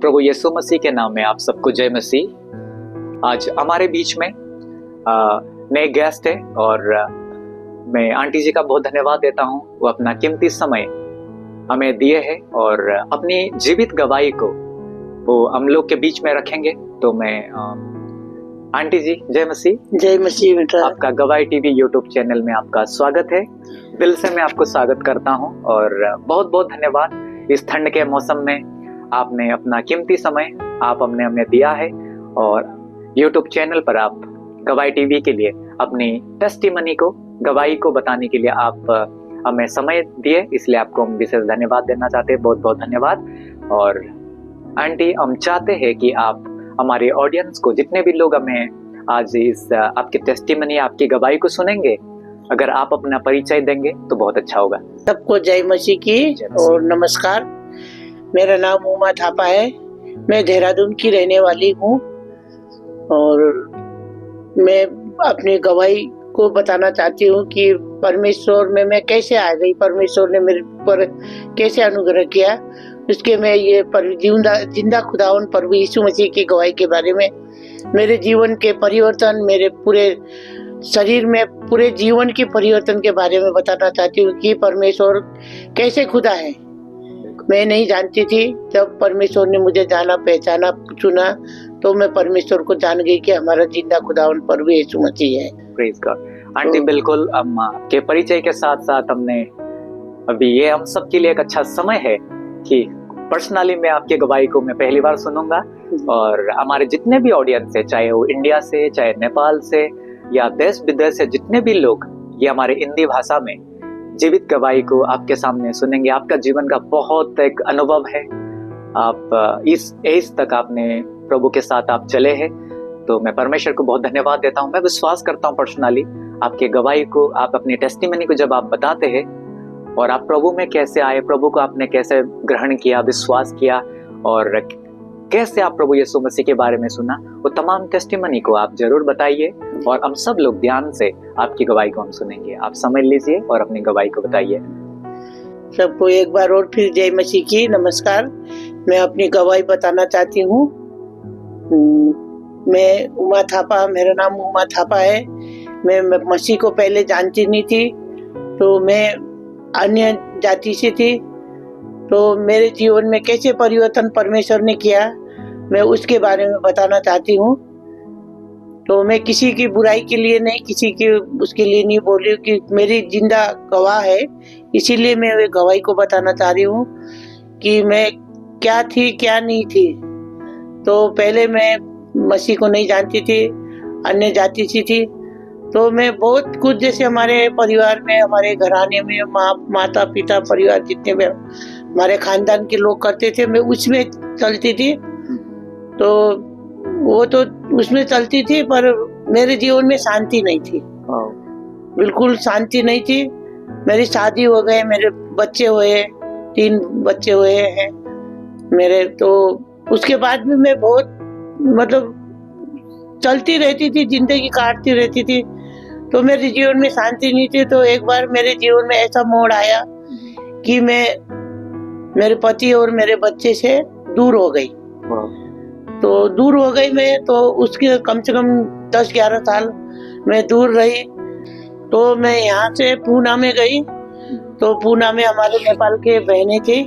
प्रभु यीशु मसीह के नाम में आप सबको जय मसीह। आज हमारे बीच में नए गेस्ट है और मैं आंटी जी का बहुत धन्यवाद देता हूँ। वो अपना कीमती समय हमें दिए है और अपनी जीवित गवाही को वो हम लोग के बीच में रखेंगे। तो मैं आंटी जी जय मसीह। जय मसीह बेटा। आपका गवाही टीवी यूट्यूब चैनल में आपका स्वागत है। दिल से मैं आपको स्वागत करता हूँ और बहुत बहुत धन्यवाद। इस ठंड के मौसम में आपने अपना कीमती समय आप हमें दिया है और यूट्यूब चैनल पर आप गवाही टीवी के लिए अपनी टेस्टिमनी को गवाही को बताने के लिए आप हमें समय दिए, इसलिए आपको हम विशेष धन्यवाद देना चाहते हैं। बहुत बहुत धन्यवाद। और आंटी हम चाहते हैं कि आप हमारे ऑडियंस को, जितने भी लोग हमें आज इस आपकी टेस्टिमनी आपकी गवाही को सुनेंगे, अगर आप अपना परिचय देंगे तो बहुत अच्छा होगा। सबको जय मसीह की और नमस्कार। मेरा नाम उमा थापा है। मैं देहरादून की रहने वाली हूँ और मैं अपनी गवाही को बताना चाहती हूँ कि परमेश्वर में मैं कैसे आ गई, परमेश्वर ने मेरे पर कैसे अनुग्रह किया। उसके मैं ये जिंदा खुदावन प्रभु यीशु मसीह की गवाही के बारे में, मेरे जीवन के परिवर्तन, मेरे पूरे शरीर में पूरे जीवन के परिवर्तन के बारे में बताना चाहती हूँ कि परमेश्वर कैसे खुदा है। मैं नहीं जानती थी, जब परमेश्वर ने मुझे जाना पहचाना चुना तो मैं परमेश्वर को जान गई कि हमारा जिंदा खुदावन प्रभु यीशु मसीह है। Praise God. आंटी बिल्कुल हम के परिचय के साथ साथ हमने अभी ये हम सब के लिए एक अच्छा समय है कि पर्सनली मैं आपके गवाही को मैं पहली बार सुनूंगा और हमारे जितने भी ऑडियंस है, चाहे वो इंडिया से, चाहे नेपाल से या देश विदेश से, जितने भी लोग ये हमारे हिंदी भाषा में जीवित गवाही को आपके सामने सुनेंगे। आपका जीवन का बहुत एक अनुभव है, आप इस एज तक आपने प्रभु के साथ आप चले हैं, तो मैं परमेश्वर को बहुत धन्यवाद देता हूँ। मैं विश्वास करता हूँ पर्सनली आपके गवाही को, आप अपनी टेस्टिमनी को जब आप बताते हैं और आप प्रभु में कैसे आए, प्रभु को आपने कैसे ग्रहण किया, विश्वास किया और कैसे आप प्रभु यीशु मसीह के बारे में सुना, वो तमाम टेस्टिमनी को आप जरूर बताइए और हम सब लोग ध्यान से आपकी गवाही को हम सुनेंगे। आप समझ लीजिए और अपनी गवाही को बताइए। सबको एक बार और फिर जय मसीह की नमस्कार। मैं अपनी गवाही बताना चाहती हूँ। मैं उमा थापा, मेरा नाम उमा थापा है। मैं मसीह को पहले जानती नहीं थी, तो मैं अन्य जाति से थी। तो मेरे जीवन में कैसे परिवर्तन परमेश्वर ने किया, मैं उसके बारे में बताना चाहती हूँ। तो मैं किसी की बुराई के लिए नहीं, किसी की उसके लिए नहीं बोल रही हूँ कि मेरी जिंदा गवाह है, इसीलिए मैं वे गवाही को बताना चाह रही हूँ कि मैं क्या थी क्या नहीं थी। तो पहले मैं मसीह को नहीं जानती थी, अन्य जाति से थी। तो मैं बहुत कुछ, जैसे हमारे परिवार में, हमारे घराने में माता पिता परिवार जितने भी हमारे खानदान के लोग करते थे, मैं उसमें चलती थी। तो वो तो उसमें चलती थी, पर मेरे जीवन में शांति नहीं थी, बिल्कुल शांति नहीं थी। मेरी शादी हो गई, मेरे बच्चे हुए, 3 बच्चे हुए हैं मेरे। तो उसके बाद भी मैं बहुत चलती रहती थी, जिंदगी काटती रहती थी, तो मेरे जीवन में शांति नहीं थी। तो एक बार मेरे जीवन में ऐसा मोड़ आया कि मैं मेरे पति और मेरे बच्चे से दूर हो गई। तो दूर हो गई मैं, तो उसके कम से कम 10-11 साल मैं दूर रही। तो मैं यहाँ से पूना में गई। तो पूना में हमारे नेपाल के बहनें थे,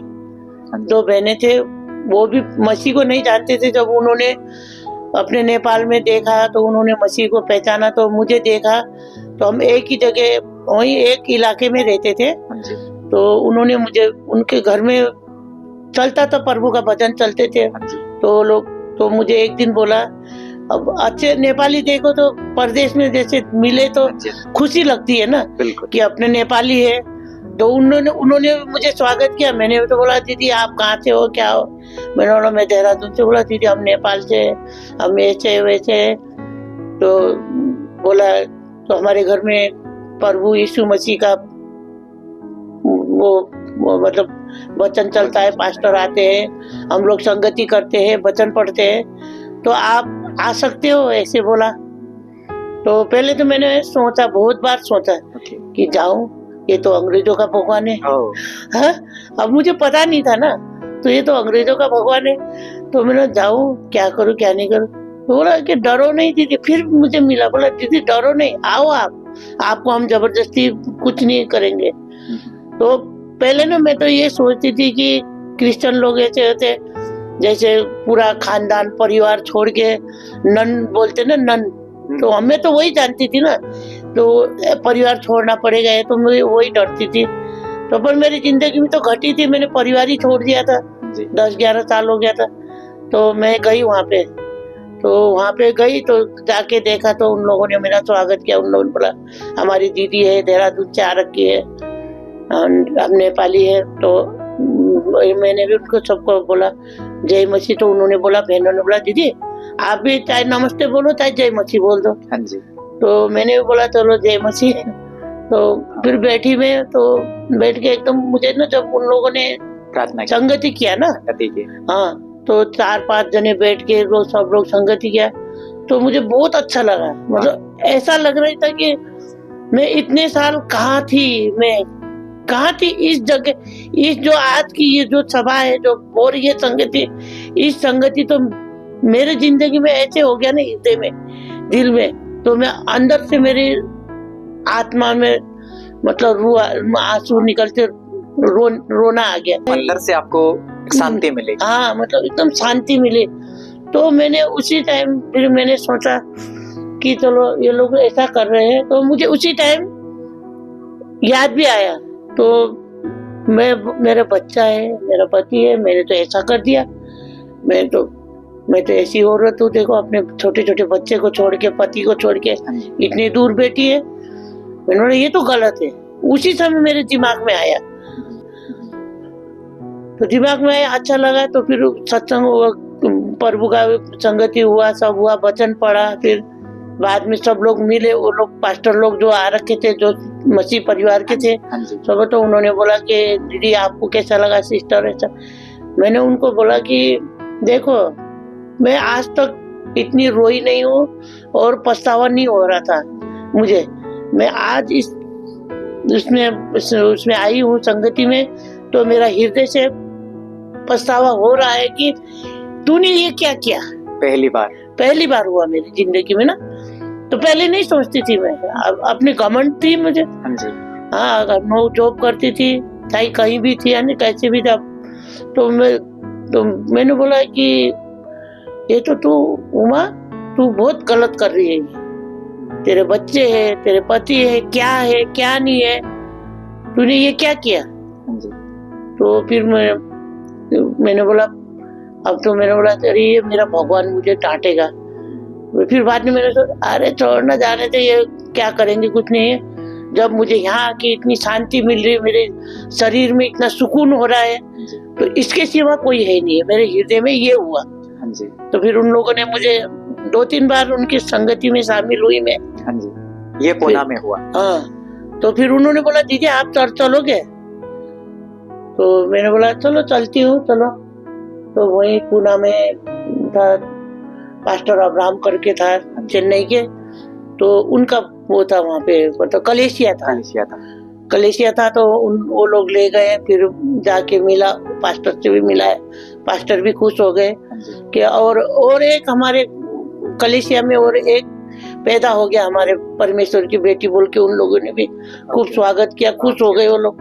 2 बहनें थे, वो भी मसीह को नहीं जानते थे। जब उन्होंने अपने नेपाल में देखा तो उन्होंने मसीह को पहचाना, तो मुझे देखा। तो हम एक ही जगह, वहीं एक इलाके में रहते थे। तो उन्होंने मुझे, उनके घर में चलता था, प्रभु का भजन चलते थे। तो लोग, तो मुझे एक दिन बोला, अब अच्छे नेपाली देखो तो परदेश में जैसे मिले तो खुशी लगती है ना कि अपने नेपाली है। तो उन्होंने मुझे स्वागत किया। मैंने तो बोला, दीदी आप कहाँ से हो, क्या हो? मैंने बोला मैं देहरादून से। बोला दीदी हम नेपाल से, हम ऐसे वैसे। तो बोला, तो हमारे घर में प्रभु यीशु मसीह का वो वचन चलता है, पास्टर आते हैं, हम लोग संगति करते हैं, वचन पढ़ते हैं, तो आप आ सकते हो, ऐसे बोला। तो पहले तो मैंने सोचा, बहुत बार सोचा कि जाऊं, ये तो अंग्रेजों का भगवान है। अब मुझे पता नहीं था ना, तो ये तो अंग्रेजों का भगवान है। तो मैंने जाऊँ, क्या करूँ क्या नहीं करूँ। तो बोला कि डरो नहीं दीदी। फिर मुझे मिला, बोला दीदी डरो नहीं, आओ आपको हम जबरदस्ती कुछ नहीं करेंगे। तो पहले ना मैं तो ये सोचती थी कि क्रिश्चियन लोग ऐसे होते, जैसे पूरा खानदान परिवार छोड़ के नन बोलते ना, नन, तो हमें तो वही जानती थी ना, तो परिवार छोड़ना पड़ेगा, ये तो मैं वही डरती थी। तो पर मेरी जिंदगी में तो घटी थी, मैंने परिवार ही छोड़ दिया था, 10-11 साल हो गया था। तो मैं गई वहाँ पे, तो वहाँ पे गई तो जाके देखा तो उन लोगों ने मेरा स्वागत किया। उन लोगों ने बोला हमारी दीदी है, देहरादून से आ रखी है, हम नेपाली है। तो मैंने भी उनको सबको बोला जय मसीह। तो उन्होंने बोला, बहनों ने बोला दीदी आप भी चाहे नमस्ते बोलो चाहे जय मसीह बोल दो। हाँ जी। तो मैंने भी बोला चलो जय मसीह। तो फिर बैठी मैं, तो बैठ के एकदम मुझे ना, जब उन लोगों ने प्रार्थना संगति किया ना, हाँ, तो 4-5 जने बैठ के सब लोग संगति किया, तो मुझे बहुत अच्छा लगा। मतलब ऐसा लग रहा था कि मैं इतने साल कहाँ थी, मैं कहाँ थी इस जगह, इस जो आज की ये जो सभा है जो हो रही है संगति, इस संगति तो मेरे जिंदगी में ऐसे हो गया ना, हृदय में, दिल में, तो मैं अंदर से मेरी आत्मा में मतलब आंसू निकलते, रोना आ गया। अंदर से आपको शांति मिली? हाँ, मतलब एकदम शांति मिली। तो मैंने उसी टाइम फिर मैंने सोचा कि चलो ये लोग ऐसा कर रहे हैं, तो मुझे उसी टाइम याद भी आया। तो मेरा बच्चा है, मेरा पति है, मैंने तो ऐसा कर दिया, मैं तो ऐसी औरत हूँ, देखो अपने छोटे छोटे बच्चे को छोड़ के, पति को छोड़ के इतनी दूर बैठी है। मैंने बोला ये तो गलत है। उसी समय मेरे दिमाग में आया, तो दिमाग में आया, अच्छा लगा। तो फिर सत्संग हुआ, प्रभु का संगति हुआ, सब हुआ, वचन पढ़ा। फिर बाद में सब लोग मिले, वो लोग पास्टर लोग जो आ रखे थे, जो मसीह परिवार के थे सब, तो उन्होंने बोला कि दीदी आपको कैसा लगा सिस्टर, ऐसा। मैंने उनको बोला कि देखो मैं आज तक इतनी रोई नहीं हूँ और पछतावा नहीं हो रहा था मुझे। मैं आज उसमें आई हूँ संगति में, तो मेरा हृदय से पछतावा हो रहा है कि तूने ये क्या किया। पहली बार हुआ मेरी जिंदगी में ना। तो पहले नहीं सोचती थी मैं, अपनी घमंड थी मुझे। हाँ, अगर मैं जॉब करती थी, चाहे कहीं भी थी, यानी कैसे भी था, तो मैंने बोला कि ये तो तू उमा, तू बहुत गलत कर रही है। तेरे बच्चे हैं, तेरे पति है, क्या है क्या नहीं है, तूने ये क्या किया। तो फिर मैंने बोला, अब तो मैंने बोला अरे ये मेरा भगवान मुझे डांटेगा। फिर बाद में मैंने सोचा अरे छोड़ना, जाने थे, ये क्या करेंगे, कुछ नहीं है। जब मुझे यहाँ की इतनी शांति मिल रही है, मेरे शरीर में इतना सुकून हो रहा है, तो इसके सिवा कोई है नहीं है मेरे हृदय में, ये हुआ। तो फिर उन लोगों ने मुझे 2-3 बार उनकी संगति में शामिल हुई मैं। ये पूना में हुआ। हाँ, तो फिर उन्होंने बोला दीदी आप चर्च चलोगे। तो मैंने बोला चलो चलती हूँ, चलो। तो वही पूना में था, पास्टर अब्राहम करके था चेन्नई के, तो उनका वो था वहाँ पे, मतलब कलेशिया था। तो वो लोग ले गए, फिर जाके मिला, पास्टर से भी मिला है, पास्टर भी खुश हो गए कि और एक हमारे कलेशिया में और एक पैदा हो गया, हमारे परमेश्वर की बेटी बोल के। उन लोगों ने भी खूब स्वागत किया, खुश हो गए वो लोग।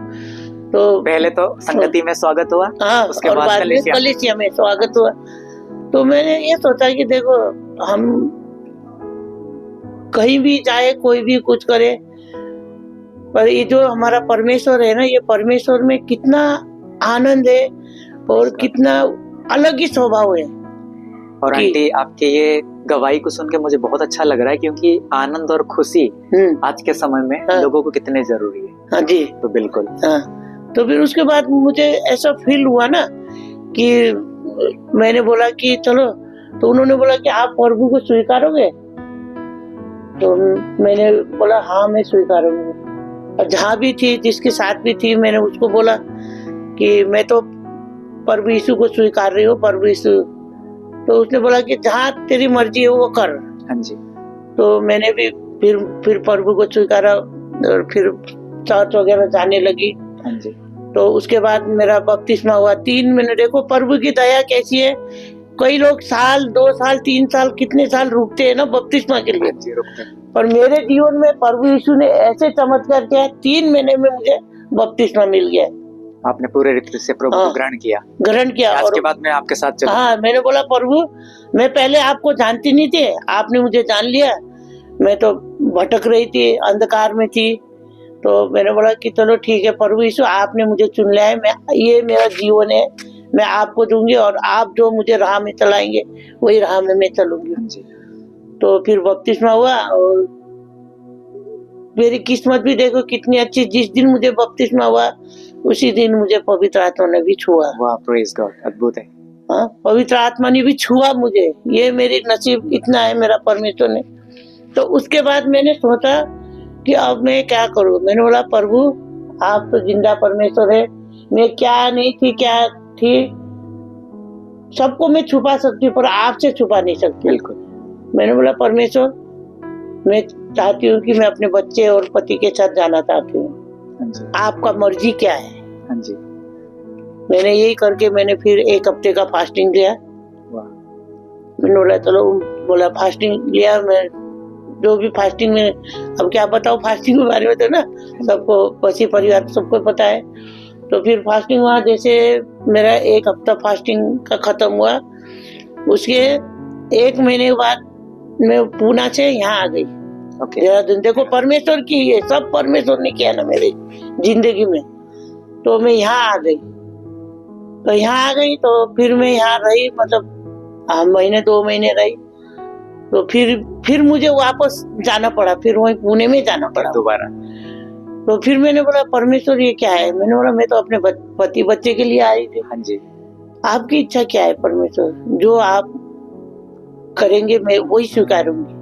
तो पहले तो संगति में स्वागत हुआ, हाँ, उसके बाद में कलेशिया में स्वागत हुआ। तो मैंने ये सोचा कि देखो हम कहीं भी जाए, कोई भी कुछ करे, पर ये जो हमारा परमेश्वर है ना, ये परमेश्वर में कितना आनंद है और कितना अलग ही स्वभाव है। और आंटी आपके ये गवाही को सुन के मुझे बहुत अच्छा लग रहा है, क्योंकि आनंद और खुशी आज के समय में लोगों को कितने जरूरी है। हाँ जी, तो बिल्कुल। हाँ, तो फिर उसके बाद मुझे ऐसा फील हुआ ना कि मैंने बोला कि चलो, तो उन्होंने बोला कि आप प्रभु को स्वीकारोगे। तो मैंने बोला हाँ मैं स्वीकारूंगी। और जहाँ भी थी, जिसके साथ भी थी, मैंने उसको बोला कि मैं तो प्रभु यीशु को स्वीकार रही हूँ, प्रभु यीशु। तो उसने बोला कि जहाँ तेरी मर्जी है वो कर। हाँ जी। तो मैंने भी फिर प्रभु को स्वीकारा और फिर चर्च वगैरह जाने लगी। हाँ जी। तो उसके बाद मेरा बपतिस्मा हुआ 3 महीने। देखो प्रभु की दया कैसी है कई लोग साल 2 साल 3 साल कितने साल रुकते हैं ना बपतिस्मा के लिए, जी, रुकते हैं। पर मेरे जीवन में प्रभु यीशु ने ऐसे चमत्कार किया, 3 महीने में मुझे बपतिस्मा मिल गया। आपने पूरे रीति से प्रभु को ग्रहण किया। और आज के बाद मैं आपके साथ चलूंगा। हाँ, मैंने बोला प्रभु मैं पहले आपको जानती नहीं थी, आपने मुझे जान लिया। मैं तो भटक रही थी, अंधकार में थी, तो मैंने बोला कि चलो ठीक है प्रभु यीशु, आपने मुझे चुन लिया है, मैं ये मेरा जीवन है, मैं आपको दूंगी और आप जो मुझे राह में चलाएंगे वही राह में मैं चलूंगी। तो फिर बपतिस्मा हुआ और मेरी किस्मत भी देखो कितनी अच्छी, जिस दिन मुझे बपतिस्मा हुआ उसी दिन मुझे पवित्र आत्मा ने भी छुआ। वाह, प्रेज गॉड, अद्भुत है। हाँ, पवित्र आत्मा ने भी छुआ मुझे, ये मेरी नसीब इतना है मेरा परमेश्वर ने। तो उसके बाद मैंने सोचा कि अब मैं क्या करूं। मैंने बोला प्रभु आप तो जिंदा परमेश्वर है, मैं क्या नहीं थी क्या थी, सबको मैं छुपा सकती हूँ पर आपसे छुपा नहीं सकती। बिल्कुल। मैंने बोला परमेश्वर मैं चाहती हूँ कि मैं अपने बच्चे और पति के साथ जाना चाहती हूँ, आपका मर्जी क्या है। हाँ जी। मैंने यही करके मैंने फिर 1 हफ्ते का फास्टिंग लिया। मैंने बोला चलो, बोला फास्टिंग लिया, मैं जो भी फास्टिंग में, अब क्या बताऊँ फास्टिंग के बारे में, तो ना सबको पति परिवार सबको पता है। तो फिर फास्टिंग हुआ, जैसे मेरा 1 हफ्ता फास्टिंग का खत्म हुआ, उसके 1 महीने के बाद मैं पूना से यहाँ आ गई। देहरादून। देखो परमेश्वर की, ये सब परमेश्वर ने किया ना मेरी जिंदगी में। तो मैं यहाँ आ गई, तो यहाँ आ गई तो फिर मैं यहाँ रही, मतलब 2 महीने रही। तो फिर मुझे वापस जाना पड़ा, फिर वहीं पुणे में जाना पड़ा दोबारा। तो फिर मैंने बोला परमेश्वर ये क्या है। मैंने बोला मैं तो अपने पति बच्चे के लिए आई थी। हाँ जी। आपकी इच्छा क्या है परमेश्वर, जो आप करेंगे मैं वही स्वीकारूंगी।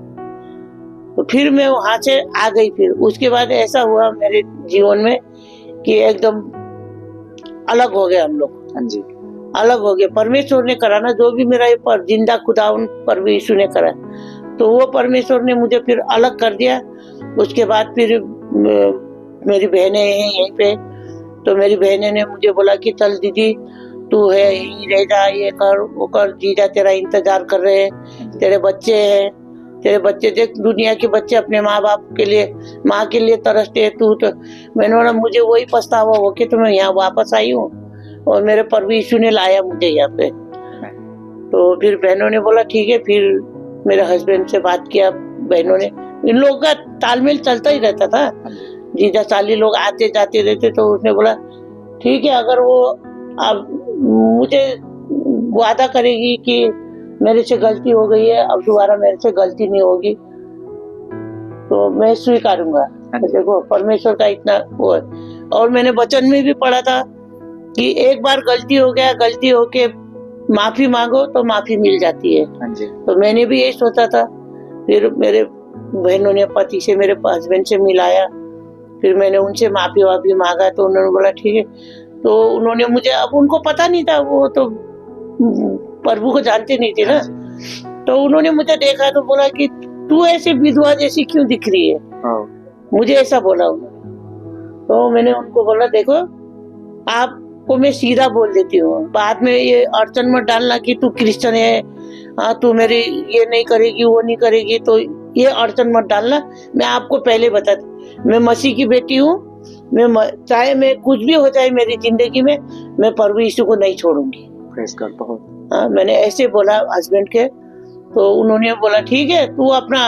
तो फिर मैं वहां से आ गई। फिर उसके बाद ऐसा हुआ मेरे जीवन में कि एकदम अलग हो गए हम लोग। हाँ जी। अलग हो गए, परमेश्वर ने करा ना, जो भी मेरा ये पर जिंदा खुदावन प्रभु यीशु ने करा, तो वो परमेश्वर ने मुझे फिर अलग कर दिया। उसके बाद फिर मेरी बहनें हैं यहीं पे, तो मेरी बहनें ने मुझे बोला कि चल दीदी तू है यहीं रह जा, ये कर वो कर, जीजा तेरा इंतजार कर रहे हैं, तेरे बच्चे हैं, तेरे बच्चे देख, दुनिया के बच्चे अपने माँ बाप के लिए, माँ के लिए तरसते हैं, तू तो। मैंने बोला मुझे वही पछतावा हो कि तो मैं यहाँ वापस आई हूँ और मेरे प्रभु यीशु ने लाया मुझे यहाँ पे। तो फिर बहनों ने बोला ठीक है। फिर मेरे हस्बैंड से बात किया बहनों ने, इन लोगों का तालमेल चलता ही रहता था, जीजा साली लोग आते जाते रहते। तो उसने बोला ठीक है, अगर वो अब मुझे वादा करेगी कि मेरे से गलती हो गई है, अब दोबारा मेरे से गलती नहीं होगी, तो मैं स्वीकारूंगा। देखो परमेश्वर का इतना वो है। और मैंने वचन में भी पढ़ा था कि एक बार गलती हो गया, गलती होके माफी मांगो तो माफी मिल जाती है। तो मैंने भी यही सोचा था। फिर मेरे बहनों ने पति से, मेरे हस्बैंड से मिलाया, फिर मैंने उनसे माफी वाफी मांगा, तो उन्होंने बोला ठीक है। तो उन्होंने मुझे, अब उनको पता नहीं था, वो तो प्रभु को जानते नहीं थे ना, तो उन्होंने मुझे देखा तो बोला कि तू ऐसे विधवा जैसी क्यों दिख रही है, मुझे ऐसा बोला उन्होंने। तो मैंने उनको बोला देखो आपको मैं सीधा बोल देती हूँ, बाद में ये अड़चन मत डालना कि तू क्रिश्चियन है, हाँ तू मेरी ये नहीं करेगी वो नहीं करेगी, तो ये अड़चन मत डालना। मैं आपको पहले बता, मैं मसीह की बेटी हूँ, मैं चाहे मैं कुछ भी हो जाए मेरी जिंदगी में, मैं प्रभु यीशु को नहीं छोड़ूंगी। हाँ, मैंने ऐसे बोला हस्बैंड के। तो उन्होंने बोला ठीक है, तू अपना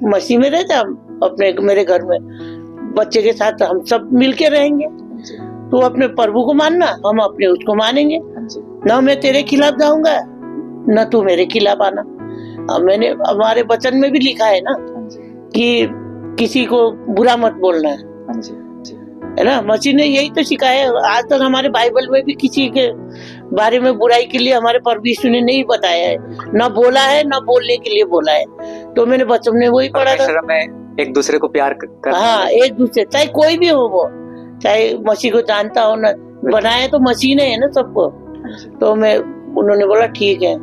मसीह में रह जा, अपने मेरे घर में बच्चे के साथ हम सब मिलके रहेंगे, तू अपने प्रभु को मानना, हम अपने उसको मानेंगे, ना मैं तेरे खिलाफ जाऊंगा ना तू मेरे खिलाफ आना। अब मैंने, हमारे वचन में भी लिखा है ना कि किसी को बुरा मत बोलना है ना, मसीह ने यही तो सिखाया है। आज तक हमारे बाइबल में भी किसी के बारे में बुराई के लिए हमारे प्रभु यीशु ने नहीं बताया है, ना बोला है, ना बोलने के लिए बोला है। तो मैंने बचपन में वही पढ़ा था, में एक दूसरे को प्यार कर, हाँ एक दूसरे, चाहे कोई भी हो, वो चाहे मसीह को जानता हो ना, बनाया तो मसीह ने है ना सबको। तो मैं, उन्होंने बोला ठीक है।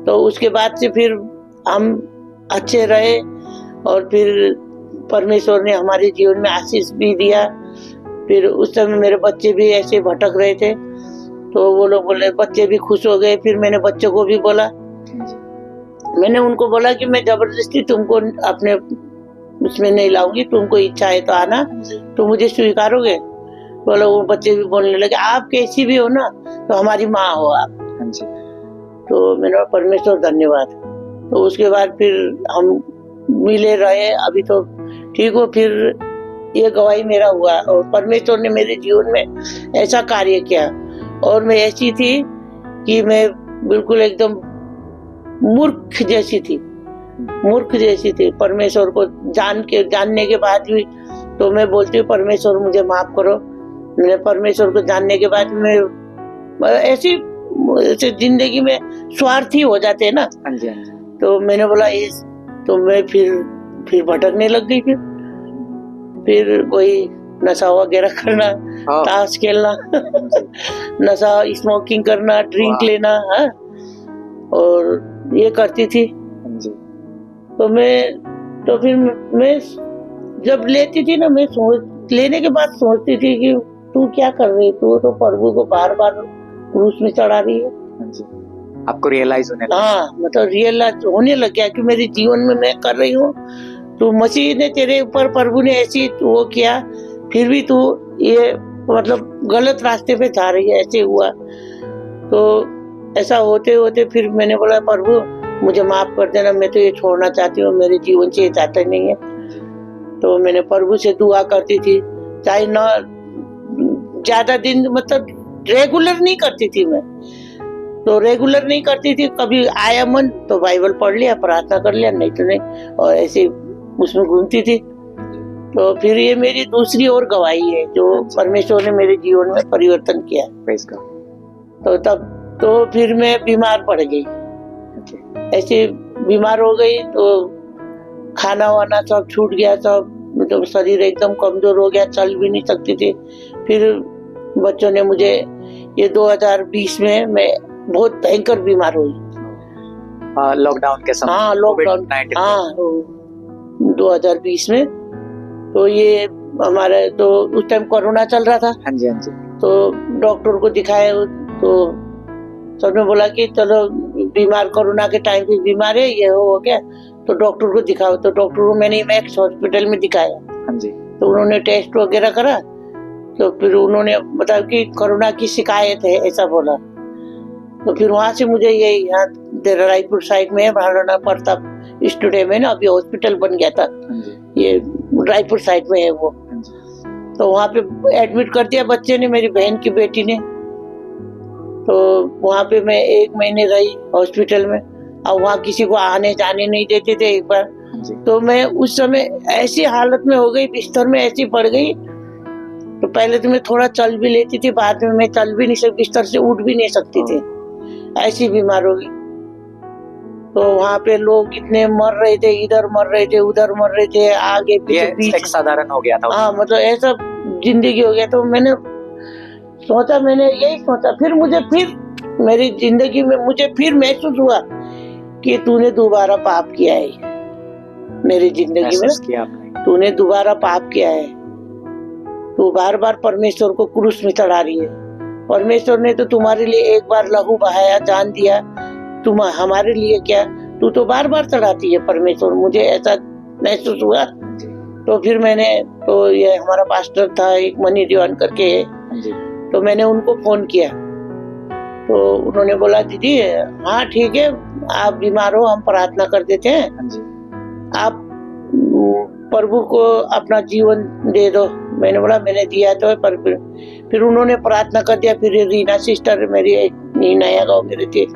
तो उसके बाद से फिर हम अच्छे रहे और फिर परमेश्वर ने हमारे जीवन में आशीष भी दिया। फिर उस समय मेरे बच्चे भी ऐसे भटक रहे थे, तो वो लोग बोले, बच्चे भी खुश हो गए। फिर मैंने बच्चों को भी बोला मैंने उनको बोला कि मैं जबरदस्ती तुमको अपने उसमें नहीं लाऊंगी, तुमको इच्छा है तो आना, तो मुझे स्वीकारोगे? बोला, वो बच्चे भी बोलने लगे, आप कैसी भी हो ना तो हमारी माँ हो आप। तो मैंने बोला परमेश्वर धन्यवाद। तो उसके बाद फिर हम मिले रहे, अभी तो ठीक हो। फिर ये गवाही मेरा हुआ और परमेश्वर ने मेरे जीवन में ऐसा कार्य किया। और मैं ऐसी थी कि मैं बिल्कुल एकदम मूर्ख जैसी थी, मूर्ख जैसी थी। परमेश्वर को जानने के बाद भी तो मैं बोलती हूँ परमेश्वर मुझे माफ करो। मैंने परमेश्वर को जानने के बाद में ऐसी जिंदगी में स्वार्थी हो जाते हैं ना। तो मैंने बोला ये, तो मैं फिर भटकने लग गई। फिर वही नशा वगैरह करना, ताश खेलना, नशा, स्मोकिंग करना, ड्रिंक लेना, हाँ, और ये करती थी। तो फिर मैं जब लेती थी ना, मैं लेने के बाद सोचती थी कि तू क्या कर रही है, तू तो प्रभु को बार बार क्रूस में चढ़ा रही है। आपको रियलाइज होने लगा? हाँ, मतलब रियलाइज होने लग गया कि मेरे जीवन में मैं कर रही हूँ, तो मसीह ने तेरे ऊपर, प्रभु ने ऐसी वो किया, फिर भी तू ये मतलब गलत रास्ते पे जा रही है, ऐसे हुआ। तो ऐसा होते होते फिर मैंने बोला प्रभु मुझे माफ कर देना, मैं तो ये छोड़ना चाहती हूँ, मेरे जीवन से ये चाहता नहीं है। तो मैंने प्रभु से दुआ करती थी, चाहे ना ज्यादा दिन, मतलब रेगुलर नहीं करती थी मैं, तो रेगुलर नहीं करती थी। कभी आया मन तो बाइबल पढ़ लिया, प्रार्थना कर लिया, नहीं तो नहीं, और ऐसे उसमें घूमती थी। तो फिर ये मेरी दूसरी और गवाही है जो परमेश्वर ने मेरे जीवन में परिवर्तन किया। तो तब तो फिर मैं बीमार पड़ गई, ऐसे बीमार हो गई, तो खाना वाना सब छूट गया, सब तो शरीर एकदम कमजोर हो गया, चल भी नहीं सकती थी। फिर बच्चों ने मुझे, ये 2020 में मैं बहुत भयंकर बीमार हुई, लॉकडाउन के समय। हाँ, लॉकडाउन, हाँ, 2020 में। तो ये हमारे तो उस टाइम कोरोना चल रहा था। हाँ जी। तो डॉक्टर को दिखाया, तो सबने बोला कि चलो बीमार, कोरोना के टाइम पे बीमार है, ये हो गया तो डॉक्टर को दिखाओ। तो डॉक्टर को मैंने मैक्स हॉस्पिटल में दिखाया। हाँ जी। तो उन्होंने टेस्ट वगैरह करा, तो फिर उन्होंने बताया कि कोरोना की शिकायत है, ऐसा बोला। तो फिर वहां से मुझे ये यहाँ रायपुर साइड में महाराणा प्रताप स्टूडियो में ना, अभी हॉस्पिटल बन गया था, ये रायपुर साइड में है वो। तो वहाँ पे एडमिट कर दिया बच्चे ने, मेरी बहन की बेटी ने। तो वहाँ पे मैं 1 महीने रही हॉस्पिटल में, और वहाँ किसी को आने जाने नहीं देते थे एक बार। तो मैं उस समय ऐसी हालत में हो गई, बिस्तर में ऐसी पड़ गई। तो पहले तो मैं थोड़ा चल भी लेती थी, बाद में मैं चल भी नहीं सकती, बिस्तर से उठ भी नहीं सकती थी, ऐसी बीमार हो गई। तो वहाँ पे लोग इतने मर रहे थे, इधर मर रहे थे, उधर मर रहे थे, आगे पीछे, बीच साधारण हो गया था। हाँ, मतलब ऐसा जिंदगी हो गया। तो मैंने यही सोचा, फिर मेरी जिंदगी में मुझे फिर महसूस हुआ कि तूने दोबारा पाप किया है, मेरी जिंदगी में तूने दोबारा पाप किया है। तू बार बार परमेश्वर को क्रूस में चढ़ा रही है। परमेश्वर ने तो तुम्हारे लिए एक बार लहू बहाया, जान दिया, तुम हमारे लिए क्या, तू तो बार बार चढ़ाती है परमेश्वर। मुझे ऐसा महसूस हुआ। तो फिर मैंने, तो ये हमारा पास्टर था एक, मनी दीवान करके, तो मैंने उनको फोन किया। तो उन्होंने बोला दीदी हाँ ठीक है, आप बीमार हो, हम प्रार्थना कर देते हैं, आप प्रभु को अपना जीवन दे दो। मैंने बोला मैंने दिया तो, पर फिर उन्होंने प्रार्थना कर दिया। फिर रीना सिस्टर, मेरी एक नया गाँव में रहती है,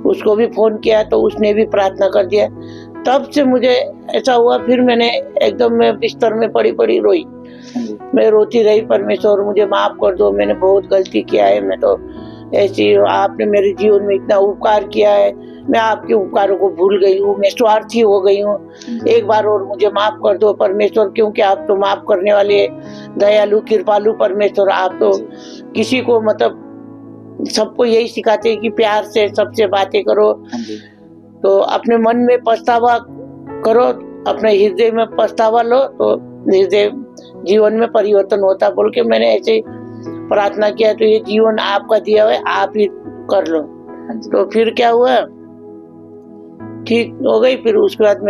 उसको भी फोन किया, तो उसने भी प्रार्थना कर दिया। तब से मुझे ऐसा हुआ, फिर मैंने एकदम मैं बिस्तर में पड़ी रोई। मैं रोती रही, परमेश्वर मुझे माफ कर दो, मैंने बहुत गलती किया है, मैं तो ऐसी, आपने मेरे जीवन में इतना उपकार किया है, मैं आपके उपकारों को भूल गई हूँ, मैं स्वार्थी हो गई हूँ, एक बार और मुझे माफ कर दो परमेश्वर, क्योंकि आप तो माफ करने वाले दयालु कृपालु परमेश्वर। आप तो किसी को, मतलब सबको यही सिखाते हैं कि प्यार से सबसे बातें करो, तो अपने मन में पछतावा करो, अपने हृदय में पछतावा लो, तो हृदय जीवन में परिवर्तन होता, बोल के मैंने ऐसे प्रार्थना किया। तो ये जीवन आपका दिया हुआ है, आप ही कर लो। तो फिर क्या हुआ, ठीक हो गई। फिर उसके बाद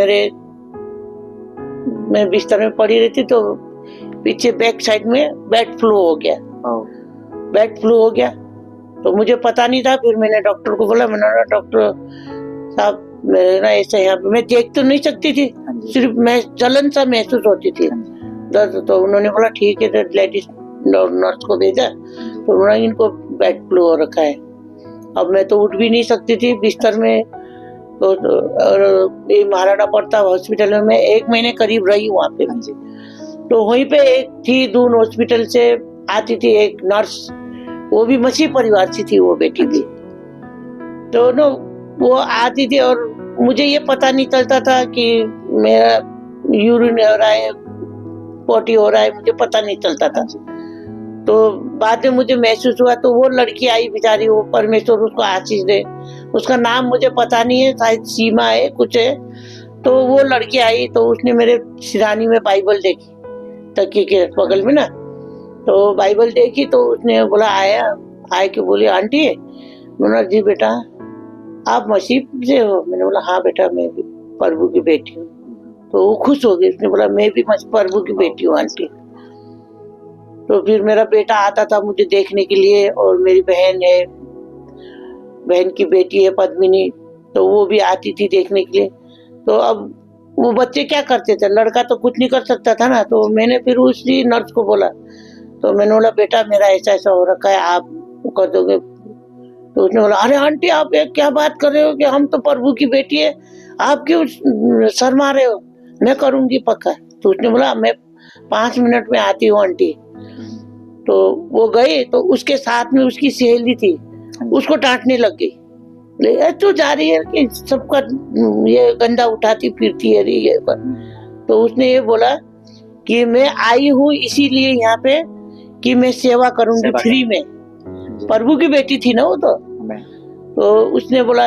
मैं बिस्तर में पड़ी रहती तो पीछे बैक साइड में बेड फ्लू हो गया। बेड फ्लू हो गया तो मुझे पता नहीं था। फिर मैंने डॉक्टर को बोला, मैंने बोला डॉक्टर साहब मेरे ना ऐसे यहाँ पे, मैं देख तो नहीं सकती थी, सिर्फ मैं जलन सा महसूस होती थी दर्द। तो उन्होंने बोला ठीक है, तो लेडीज नर्स को भेजा तो उन्होंने इनको बेड फ्लू हो रखा है। अब मैं तो उठ भी नहीं सकती थी बिस्तर में। तो और ये महाराणा प्रताप हॉस्पिटल में मैं 1 महीने करीब रही वहाँ पे। तो वहीं पे एक थी दून हॉस्पिटल से आती थी एक नर्स, वो भी मछली परिवार से थी वो बेटी भी। तो नो वो आती थी और मुझे ये पता नहीं चलता था कि मेरा यूरिन हो रहा है, पोटी हो रहा है, मुझे पता नहीं चलता था। तो बाद में मुझे महसूस हुआ तो वो लड़की आई बेचारी, वो परमेश्वर उसको आशीष दे, उसका नाम मुझे पता नहीं है, शायद सीमा है कुछ है। तो वो लड़की आई तो उसने मेरे सिरानी में बाइबल देखी तकिए के बगल में ना, तो बाइबल देखी तो उसने बोला आए के बोली आंटी, बोला जी बेटा आप मसीह से हो? मैंने बोला हाँ बेटा मैं भी प्रभु की बेटी हूँ। तो वो खुश हो गई, उसने बोला मैं भी प्रभु की बेटी हूँ आंटी। तो फिर मेरा बेटा आता था मुझे देखने के लिए, और मेरी बहन है, बहन की बेटी है पद्मिनी, तो वो भी आती थी देखने के लिए। तो अब वो बच्चे क्या करते थे, लड़का तो कुछ नहीं कर सकता था ना। तो मैंने फिर उसी नर्स को बोला, तो मैंने बोला बेटा मेरा ऐसा ऐसा हो रखा है, आप कर दोगे? तो उसने बोला अरे आंटी आप क्या बात कर रहे हो कि हम तो प्रभु की बेटी है, आप क्यों शर्मा रहे हो, मैं करूंगी पक्का। तो उसने बोला मैं 5 मिनट में आती हूँ आंटी। तो वो गए तो उसके साथ में उसकी सहेली थी, उसको डांटने लग गई, तू जा रही है कि सबका ये गंदा उठाती फिरती है ये पर। तो उसने ये बोला कि मैं आई हूँ इसीलिए यहाँ पे कि मैं सेवा करूंगी फ्री में, प्रभु की बेटी थी ना वो। तो उसने बोला,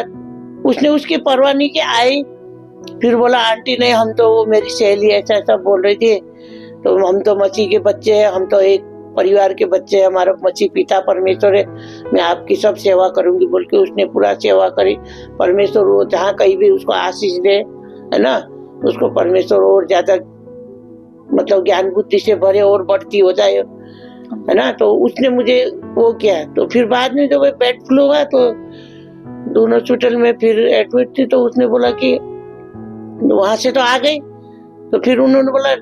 उसने उसकी परवाह नहीं की, आई फिर बोला आंटी नहीं हम तो, वो मेरी सहेली ऐसा ऐसा बोल रही थी, तो हम तो मसीह के बच्चे हैं, हम तो एक परिवार के बच्चे हैं, हमारा मसीह पिता परमेश्वर है, मैं आपकी सब सेवा करूंगी बोल के उसने पूरा सेवा करी। परमेश्वर वो जहाँ कहीं भी उसको आशीष दे, है ना, उसको परमेश्वर और ज्यादा मतलब ज्ञान बुद्धि से भरे और बढ़ती हो जाए, है ना। तो उसने मुझे वो किया। तो फिर बाद में जब बेड फ्लू हुआ तो दून हॉस्पिटल में फिर एडमिट थी, तो उसने बोला कि वहां से तो आ गई, तो फिर उन्होंने बोला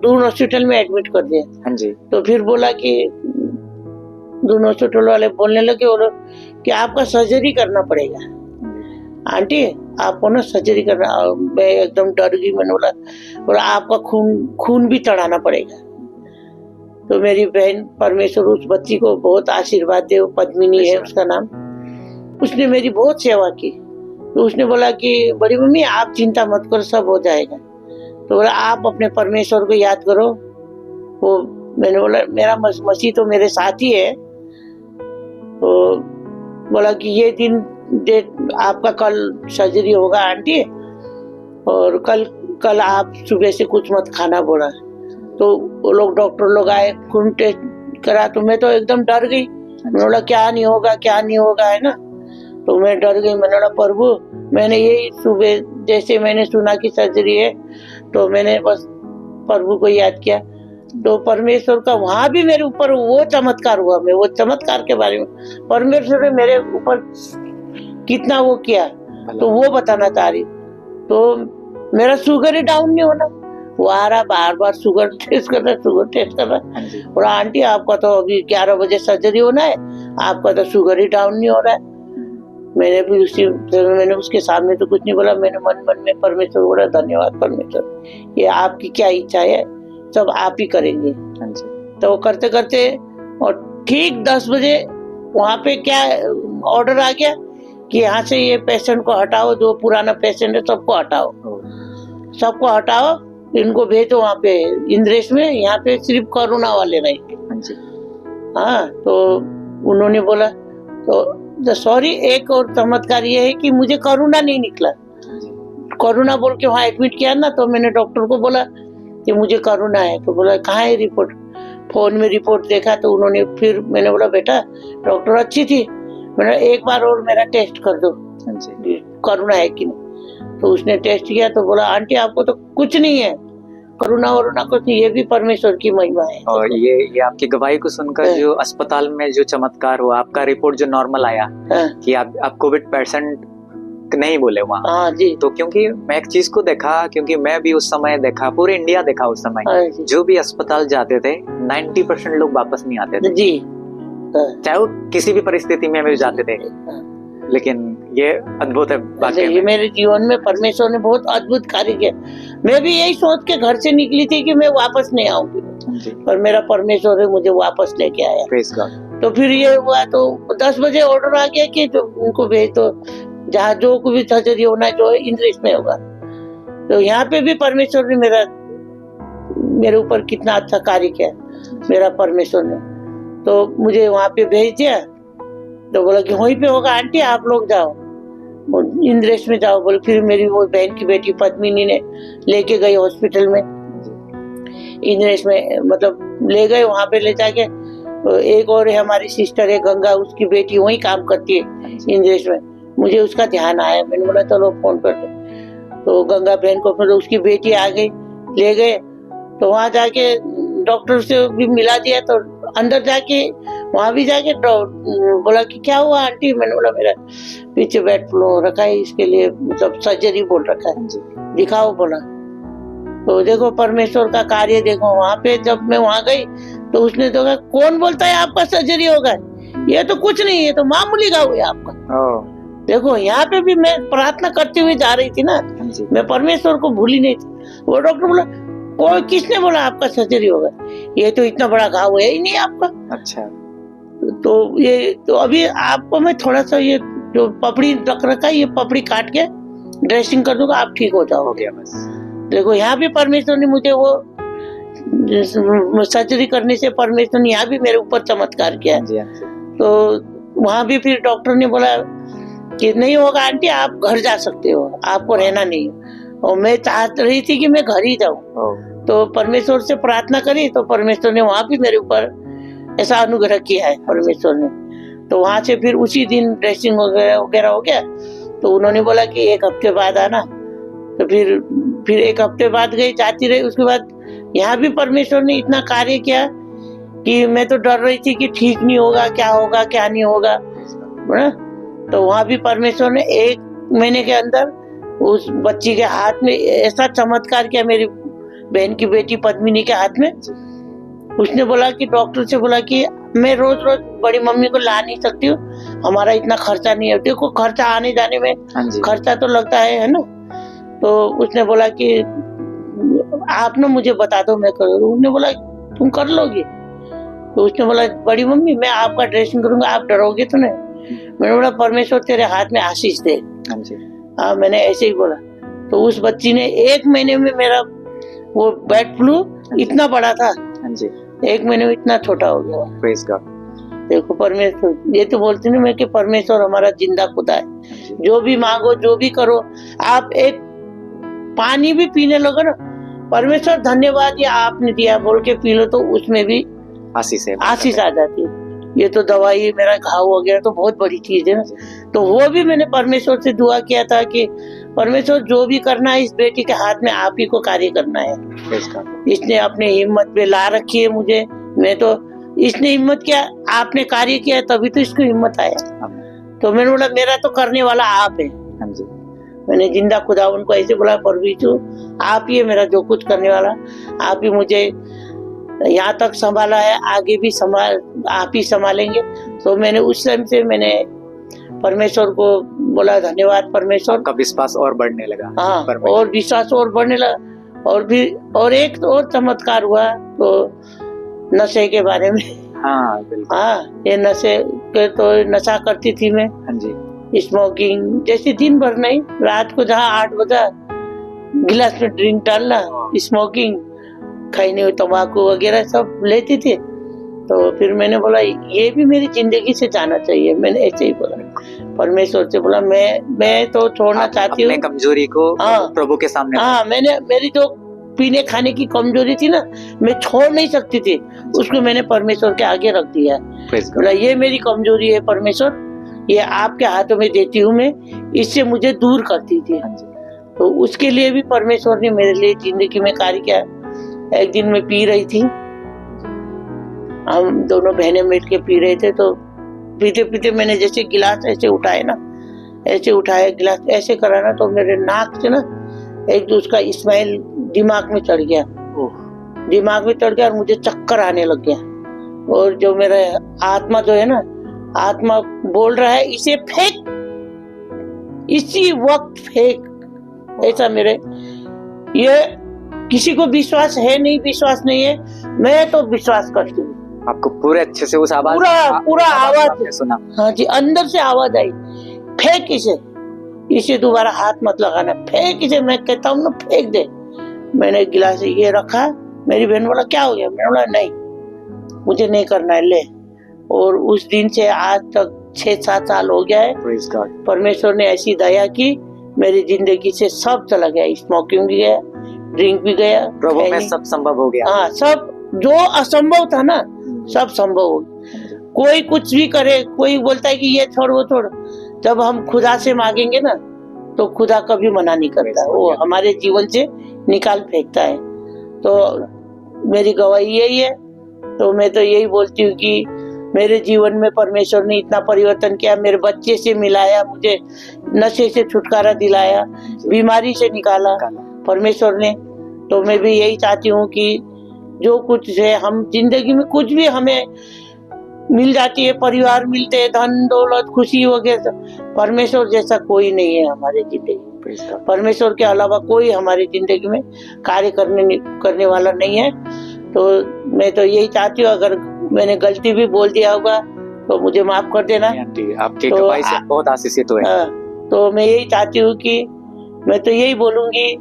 दून हॉस्पिटल में एडमिट कर दिया। हाँ जी। तो फिर बोला कि दून हॉस्पिटल वाले बोलने लगे और कि आपका सर्जरी करना पड़ेगा आंटी, आपको ना सर्जरी करना। मैं एकदम डर गई, मैंने बोला आपका खून भी चढ़ाना पड़ेगा। तो मेरी बहन परमेश्वर उस बच्ची को बहुत आशीर्वाद दे, पद्मिनी है उसका नाम, उसने मेरी बहुत सेवा की। तो उसने बोला कि बड़ी मम्मी आप चिंता मत करो, सब हो जाएगा। तो बोला आप अपने परमेश्वर को याद करो। वो मैंने बोला मेरा मसीह तो मेरे साथ ही है। तो बोला कि ये दिन डेट आपका कल सर्जरी होगा आंटी, और कल आप सुबह से कुछ मत खाना बोला। तो वो लोग डॉक्टर लोग आए, खून टेस्ट करा, तो मैं तो एकदम डर गई। मैंने बोला क्या नहीं होगा है ना। तो मैं डर गई, मैंने बोला प्रभु मैंने यही सुबह जैसे मैंने सुना कि सर्जरी है तो मैंने बस प्रभु को याद किया। तो परमेश्वर का वहां भी मेरे ऊपर वो चमत्कार हुआ। मैं वो चमत्कार के बारे में, परमेश्वर ने मेरे ऊपर कितना वो किया तो वो बताना चाह रही। तो मेरा शुगर ही डाउन नहीं होना, वो आ रहा बार शुगर टेस्ट कर रहा। और आंटी आपका तो अभी 11 बजे सर्जरी होना है, आपका तो शुगर ही डाउन नहीं हो रहा है। मैंने भी मैंने उसके सामने तो कुछ नहीं बोला, मैंने मन में परमेश्वर बोला धन्यवाद परमेश्वर, ये आपकी क्या इच्छा है सब आप ही करेंगे। तो करते करते और ठीक 10 बजे वहाँ पे क्या ऑर्डर आ गया कि यहाँ से ये पेशेंट को हटाओ, जो पुराना पेशेंट है सबको हटाओ, इनको भेजो वहाँ पे इंद्रेश में, यहाँ पे सिर्फ कोरोना वाले रहेंगे। हाँ, तो उन्होंने बोला तो सॉरी, एक और चमत्कार ये है कि मुझे कोरोना नहीं निकला। कोरोना बोल के वहाँ एडमिट किया ना, तो मैंने डॉक्टर को बोला कि मुझे कोरोना है। तो बोला कहाँ है रिपोर्ट? फोन में रिपोर्ट देखा तो उन्होंने, फिर मैंने बोला बेटा डॉक्टर अच्छी थी, मैंने एक बार और मेरा टेस्ट कर दो कोरोना है कि नहीं। तो उसने टेस्ट किया तो बोला आंटी आपको तो कुछ नहीं है, कोरोना वोरोना कुछ नहीं, ये भी परमेश्वर की महिमा है। और ये आपकी गवाही को सुनकर जो अस्पताल में जो चमत्कार हुआ, आपका रिपोर्ट जो नॉर्मल आया कि आप कोविड पेशेंट नहीं बोले वहाँ। हाँ जी। तो क्योंकि मैं एक चीज को देखा, क्योंकि मैं भी उस समय देखा, पूरे इंडिया देखा उस समय, जो भी अस्पताल जाते थे 90% लोग वापस नहीं आते थे जी, चाहे वो किसी भी परिस्थिति में भी जाते थे। लेकिन ये अद्भुत है, ये मेरे जीवन में परमेश्वर ने बहुत अद्भुत कार्य किया। मैं भी यही सोच के घर से निकली थी कि मैं वापस नहीं आऊंगी, पर मेरा परमेश्वर है मुझे वापस लेके आया। Praise God. तो फिर ये हुआ तो 10 बजे ऑर्डर आ गया कि तो उनको भेज दो जहाँ जो को भी सर्जरी होना जो है इंग्लिश में होगा। तो यहाँ पे भी परमेश्वर ने मेरे ऊपर कितना अच्छा कार्य किया मेरा परमेश्वर ने। तो मुझे वहाँ पे भेज दिया, तो बोला कि वहीं पे होगा आंटी आप लोग जाओ इंद्रेश में जाओ। बोले फिर मेरी वो बहन की बेटी पद्मिनी ने लेके गई हॉस्पिटल में इंद्रेश में, मतलब ले गए वहाँ पे ले जाके। एक और है हमारी सिस्टर है गंगा, उसकी बेटी वहीं काम करती है इंद्रेश में। मुझे उसका ध्यान आया, मैंने बोला चलो फोन कर दो। तो गंगा बहन को फिर उसकी बेटी आ गई, ले गए। तो वहाँ जाके डॉक्टर से भी मिला दिया। तो अंदर जाके वहाँ भी जाके बोला कि क्या हुआ आंटी, मैंने बोला मेरा पीछे बेड फ्लो रखा है, इसके लिए मतलब सर्जरी बोल रखा है, दिखाओ बोला। तो देखो परमेश्वर का कार्य देखो। वहाँ पे जब मैं वहाँ गई तो उसने तो कहा कौन बोलता है आपका सर्जरी होगा, ये तो कुछ नहीं, ये तो मामूली घाव है आपका। देखो यहाँ पे भी मैं प्रार्थना करते हुए जा रही थी ना, मैं परमेश्वर को भूली नहीं थी। वो डॉक्टर बोला कोई किसने बोला आपका सर्जरी होगा, ये तो इतना बड़ा घाव है ही नहीं आपका। अच्छा। तो ये तो अभी आपको मैं थोड़ा सा ये जो पपड़ी रख रखा है ये पपड़ी काट के ड्रेसिंग कर दूंगा, आप ठीक हो जाओगे बस। देखो यहाँ भी परमेश्वर ने मुझे वो सर्जरी करने से परमेश्वर ने यहाँ भी मेरे ऊपर चमत्कार किया। तो वहाँ भी फिर डॉक्टर ने बोला कि नहीं होगा आंटी आप घर जा सकते हो, आपको रहना नहीं है। और मैं चाह रही थी कि मैं घर ही जाऊं। तो परमेश्वर से प्रार्थना करी तो परमेश्वर ने वहाँ भी मेरे ऊपर ऐसा अनुग्रह किया है परमेश्वर ने। तो वहाँ से फिर उसी दिन ड्रेसिंग वगैरह हो गया। तो उन्होंने बोला कि 1 हफ्ते बाद आना। तो फिर 1 हफ्ते बाद गई, जाती रही। उसके बाद यहाँ भी परमेश्वर ने इतना कार्य किया कि मैं तो डर रही थी कि ठीक नहीं होगा, क्या होगा क्या नहीं होगा। तो वहाँ भी परमेश्वर ने 1 महीने के अंदर उस बच्ची के हाथ में ऐसा चमत्कार किया, मेरी बहन की बेटी पद्मिनी के हाथ में। उसने बोला कि डॉक्टर से बोला कि मैं रोज रोज बड़ी मम्मी को ला नहीं सकती हूँ, हमारा इतना खर्चा नहीं है। देखो खर्चा आने जाने में खर्चा तो लगता है ना। तो उसने बोला कि आप ना मुझे बता दो मैं कर दूँ। उसने बोला तुम कर लोगी। तो उसने बोला बड़ी मम्मी मैं आपका ड्रेसिंग करूंगा, आप डरोगे तो नहीं। मैंने बोला परमेश्वर तेरे हाथ में आशीष दे। हाँ मैंने ऐसे ही बोला। तो उस बच्ची ने 1 महीने में मेरा वो बेड फ्लू इतना बड़ा था, 1 महीने में इतना छोटा हो गया। Praise God. देखो परमेश्वर, ये तो बोलती हूँ मैं कि परमेश्वर हमारा जिंदा खुदा है। जो भी मांगो जो भी करो, आप एक पानी भी पीने लगो ना, परमेश्वर धन्यवाद ये आपने दिया बोल के पी लो, तो उसमें भी आशीष आ जाती है। ये तो दवाई मेरा घाव वगैरह तो बहुत बड़ी चीज है ना। तो वो भी मैंने परमेश्वर से दुआ किया था कि परमेश्वर जो भी करना है इस बेटी के हाथ में आप ही को कार्य करना है। इसने अपने हिम्मत पे ला रखी है मुझे, मैं तो इसने हिम्मत किया, आपने कार्य किया तभी तो इसको हिम्मत आया। तो मैंने बोला मेरा तो करने वाला आप है। मैंने जिंदा खुदा उनको ऐसे बोला परमेश्वर आप ही है मेरा जो कुछ करने वाला, आप ही मुझे यहाँ तक संभाला है, आगे भी आप ही संभालेंगे। तो मैंने उस टाइम से मैंने परमेश्वर को बोला धन्यवाद परमेश्वर। आपका विश्वास और बढ़ने लगा। हाँ और विश्वास और बढ़ने लगा। और भी और एक और चमत्कार हुआ तो नशे के बारे में। हाँ बिल्कुल। हाँ ये नशे के तो नशा करती थी मैं। हाँ जी। स्मोकिंग जैसे दिन भर नहीं, रात को जहाँ 8 बजा गिलास में ड्रिंक डालना, स्मोकिंग, खैनी हुई तंबाकू वगैरह सब लेती थी। तो फिर मैंने बोला ये भी मेरी जिंदगी से जाना चाहिए। मैंने ऐसे ही बोला परमेश्वर से, बोला मैं तो छोड़ना चाहती हूँ अपने कमजोरी को प्रभु के सामने। हाँ मैंने मेरी जो पीने खाने की कमजोरी थी ना, मैं छोड़ नहीं सकती थी, उसको मैंने परमेश्वर के आगे रख दिया। बोला ये मेरी कमजोरी है परमेश्वर, ये आपके हाथों में देती हूँ मैं, इससे मुझे दूर कर दीजिए। तो उसके लिए भी परमेश्वर ने मेरे लिए जिंदगी में कार्य किया। एक दिन मैं पी रही थी, हम दोनों बहनें मिल के पी रहे थे, तो पीते पीते मैंने जैसे गिलास ऐसे उठाए ना, ऐसे उठाया गिलास, ऐसे करा ना, तो मेरे नाक से ना एक तो उसका स्मेल दिमाग में चढ़ गया, दिमाग में चढ़ गया और मुझे चक्कर आने लग गया। और जो मेरा आत्मा जो है ना, आत्मा बोल रहा है इसे फेंक, इसी वक्त फेंक। ऐसा मेरे, ये किसी को विश्वास है नहीं, विश्वास नहीं है, मैं तो विश्वास करती हूँ। आपको पूरे अच्छे से उस आवाज पूरा आवाज सुना? हाँ जी, अंदर से आवाज आई, फेंक इसे दोबारा हाथ मत लगाना, फेंक इसे। मैं कहता हूँ ना फेंक दे। मैंने गिलास ये रखा, मेरी बहन बोला क्या हो गया? मैंने बोला नहीं, मुझे नहीं करना है, ले। और उस दिन से आज तक 6-7 साल हो गया है। परमेश्वर ने ऐसी दया की, मेरी जिंदगी से सब चला गया, स्मोकिंग भी गया, ड्रिंक भी गया, प्रभु में सब संभव हो गया। हाँ, सब जो असंभव था ना सब संभव हो गया। कोई कुछ भी करे, कोई बोलता है कि ये छोड़ वो छोड़, जब हम खुदा से मांगेंगे ना तो खुदा कभी मना नहीं करता, वो हमारे जीवन से निकाल फेंकता है। तो मेरी गवाही यही है। तो मैं तो यही बोलती हूँ कि मेरे जीवन में परमेश्वर ने इतना परिवर्तन किया, मेरे बच्चे से मिलाया, मुझे नशे से छुटकारा दिलाया, बीमारी से निकाला परमेश्वर ने। तो मैं भी यही चाहती हूँ कि जो कुछ है, हम जिंदगी में कुछ भी हमें मिल जाती है, परिवार मिलते हैं, धन दौलत खुशी वगैरह, परमेश्वर जैसा कोई नहीं है हमारे जिंदगी में। परमेश्वर के अलावा कोई हमारी जिंदगी में कार्य करने वाला नहीं है। तो मैं तो यही चाहती हूँ, अगर मैंने गलती भी बोल दिया होगा तो मुझे माफ कर देना। आपकी गवाही से बहुत आशीषित हुए। तो मैं यही चाहती हूँ कि मैं तो यही बोलूंगी,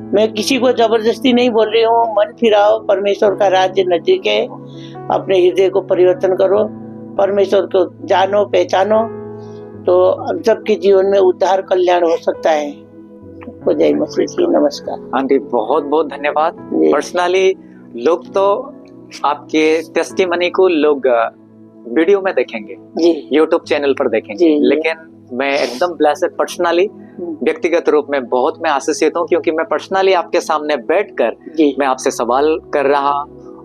मैं किसी को जबरदस्ती नहीं बोल रही हूँ, मन फिराओ, परमेश्वर का राज्य नजदीक है, अपने हृदय को परिवर्तन करो, परमेश्वर को जानो पहचानो, तो हम सबके जीवन में उद्धार कल्याण हो सकता है। तो जय मसीह की। नमस्कार आंटी, बहुत बहुत धन्यवाद। पर्सनली लोग तो आपके टेस्टिमनी को लोग वीडियो में देखेंगे, यूट्यूब चैनल पर देखेंगे, लेकिन मैं एकदम ब्लेस्ड पर्सनली व्यक्तिगत रूप में बहुत मैं आशीषित हूँ, क्योंकि मैं पर्सनली आपके सामने बैठकर मैं आपसे सवाल कर रहा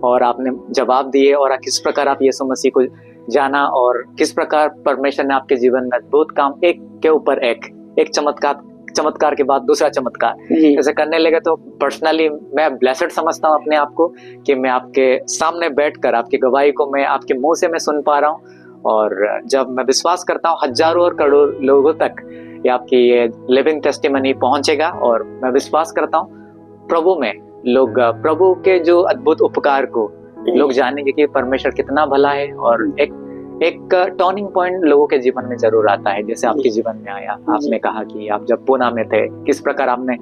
और आपने जवाब दिए, और किस प्रकार आप यीशु मसीह को जाना और किस प्रकार परमेश्वर ने आपके जीवन में अद्भुत काम एक के ऊपर एक चमत्कार के बाद दूसरा चमत्कार ऐसे करने लगे। तो पर्सनली मैं ब्लेस्ड समझता हूँ अपने आप को कि मैं आपके सामने बैठकर आपकी गवाही को मैं आपके मुंह से मैं सुन पा रहा हूँ, और जब मैं विश्वास करता हूँ हजारों और करोड़ों लोगों तक ये आपकी ये लिविंग टेस्टिमनी पहुंचेगा, और मैं विश्वास करता हूँ प्रभु में लोग प्रभु के जो अद्भुत उपकार को लोग जानेंगे कि परमेश्वर कितना भला है, और एक टर्निंग पॉइंट लोगों के जीवन में जरूर आता है, जैसे आपके जीवन में आया। आपने कहा कि आप जब पुणे में थे, किस प्रकार आपने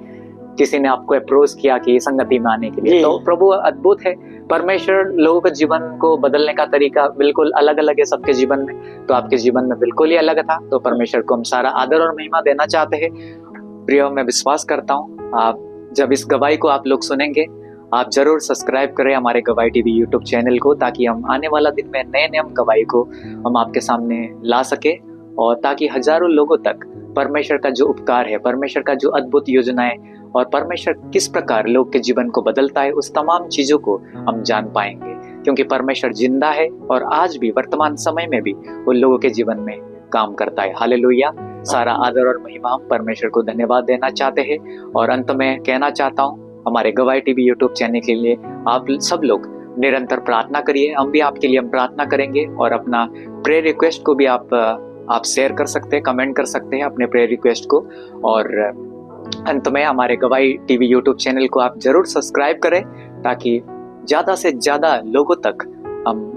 किसी ने आपको अप्रोच किया कि संगति में आने के लिए। तो प्रभु अद्भुत है, परमेश्वर लोगों के जीवन को बदलने का तरीका बिल्कुल अलग अलग है सबके जीवन में, तो आपके जीवन में बिल्कुल ही अलग था। तो परमेश्वर को हम सारा आदर और महिमा देना चाहते हैं। प्रिय, मैं विश्वास करता हूँ आप जब इस गवाही को आप लोग सुनेंगे, आप जरूर सब्सक्राइब करें हमारे गवाही टीवी यूट्यूब चैनल को, ताकि हम आने वाला दिन में नए गवाही को हम आपके सामने ला सके, और ताकि हजारों लोगों तक परमेश्वर का जो उपकार है, परमेश्वर का जो अद्भुत योजनाएं, और परमेश्वर किस प्रकार लोग के जीवन को बदलता है, उस तमाम चीजों को हम जान पाएंगे। क्योंकि परमेश्वर जिंदा है और आज भी वर्तमान समय में भी वो लोगों के जीवन में काम करता है। हालेलुया। सारा आदर और महिमा हम परमेश्वर को धन्यवाद देना चाहते हैं। और अंत में कहना चाहता हूँ, हमारे गवाही टीवी यूट्यूब चैनल के लिए आप सब लोग निरंतर प्रार्थना करिए। हम भी आपके लिए हम प्रार्थना करेंगे, और अपना प्रेयर रिक्वेस्ट को भी आप शेयर कर सकते हैं, कमेंट कर सकते हैं अपने प्रेयर रिक्वेस्ट को। और अंत में हमारे गवाही टीवी यूट्यूब चैनल को आप जरूर सब्सक्राइब करें, ताकि ज्यादा से ज्यादा लोगों तक हम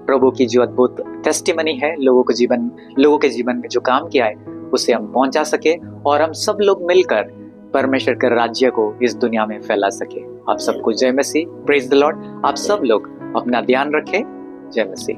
प्रभु की जो अद्भुत टेस्टिमनी है, लोगों के जीवन में जो काम किया है उसे हम पहुंचा सके, और हम सब लोग मिलकर परमेश्वर के राज्य को इस दुनिया में फैला सके। आप सबको जय मसीह, प्रेज द लॉर्ड। आप सब लोग अपना ध्यान रखें। जय मसीह।